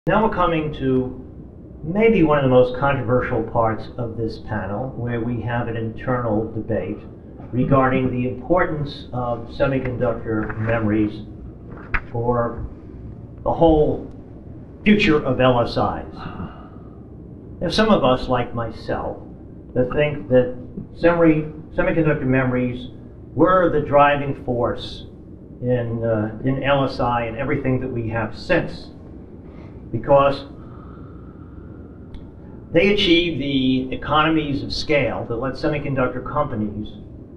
Now we're coming to maybe one of the most controversial parts of this panel, where we have an internal debate regarding the importance of semiconductor memories for the whole future of LSIs. Now, some of us, like myself, that think that semiconductor memories were the driving force in LSI and everything that we have since, because they achieve the economies of scale that let semiconductor companies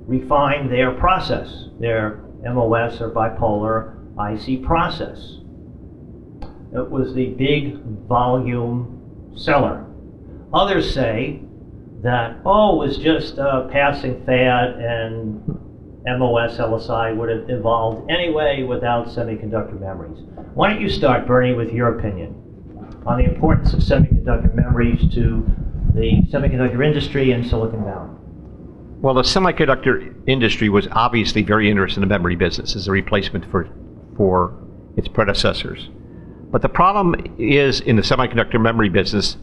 refine their process, their MOS or bipolar IC process. It was the big volume seller. Others say that, oh, it was just a passing fad and MOS LSI would have evolved anyway without semiconductor memories. Why don't you start, Bernie, with your opinion on the importance of semiconductor memories to the semiconductor industry in Silicon Valley? Well, the semiconductor industry was obviously very interested in the memory business as a replacement for its predecessors. But the problem is, in the semiconductor memory business,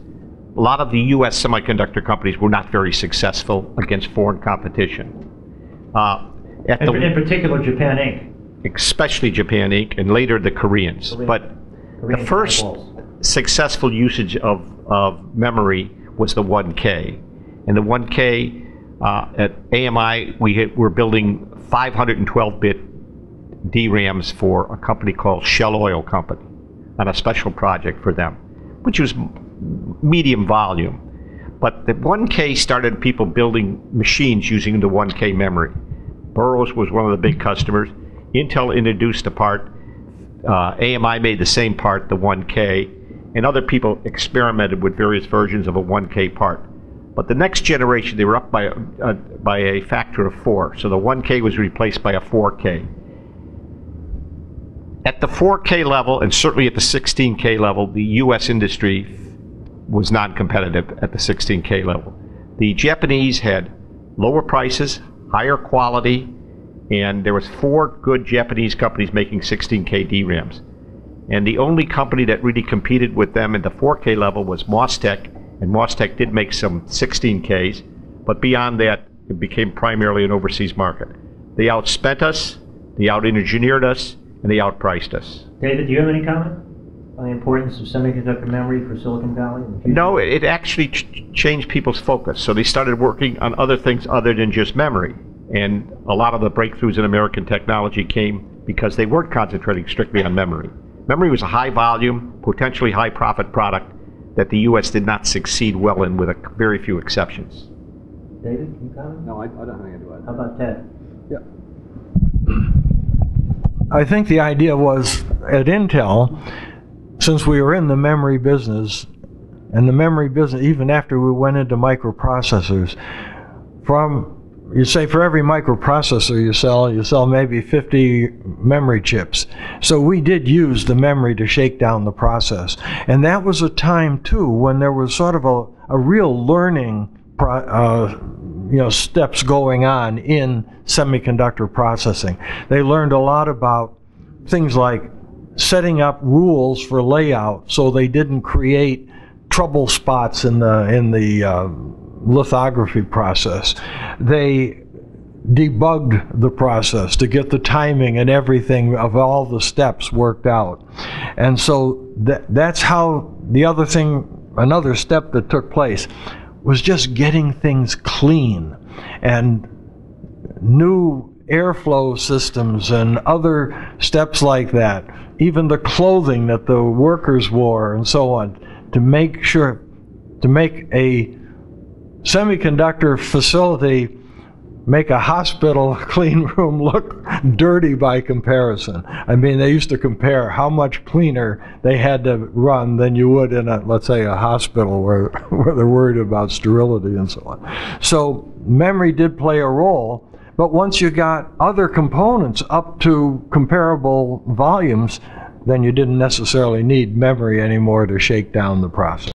a lot of the US semiconductor companies were not very successful against foreign competition. In particular, Japan Inc. Especially Japan Inc. and later the Koreans. But the first successful usage of memory was the 1K. And the 1K at AMI, we're building 512-bit DRAMs for a company called Shell Oil Company on a special project for them, which was medium volume. But the 1K started people building machines using the 1K memory. Burroughs was one of the big customers. Intel introduced a part. AMI made the same part, the 1K, and other people experimented with various versions of a 1K part. But the next generation, they were up by a factor of 4. So the 1K was replaced by a 4K. At the 4K level, and certainly at the 16K level, the US industry was non-competitive at the 16K level. The Japanese had lower prices, higher quality, and there was 4 good Japanese companies making 16K DRAMs. And the only company that really competed with them at the 4K level was MOSTEC, and MOSTEC did make some 16Ks, but beyond that, it became primarily an overseas market. They outspent us, they out-engineered us, and they outpriced us. David, do you have any comment on the importance of semiconductor memory for Silicon Valley in the future? No, it actually changed people's focus. So they started working on other things other than just memory. And a lot of the breakthroughs in American technology came because they weren't concentrating strictly on memory. Memory was a high volume, potentially high profit product that the US did not succeed well in, with very few exceptions. David, can you comment? No, I don't have anything to add. How about Ted? Yeah. I think the idea was, at Intel, since we were in the memory business, and the memory business, even after we went into microprocessors, you say for every microprocessor you sell maybe 50 memory chips. So we did use the memory to shake down the process. And that was a time, too, when there was sort of a real learning steps going on in semiconductor processing. They learned a lot about things like setting up rules for layout so they didn't create trouble spots in the lithography process. They debugged the process to get the timing and everything of all the steps worked out. And so that's how another step that took place was just getting things clean, and new airflow systems and other steps like that, even the clothing that the workers wore and so on, to make a semiconductor facility, make a hospital clean room look dirty by comparison. I mean, they used to compare how much cleaner they had to run than you would in let's say, a hospital where they're worried about sterility and so on. So memory did play a role, but once you got other components up to comparable volumes, then you didn't necessarily need memory anymore to shake down the process.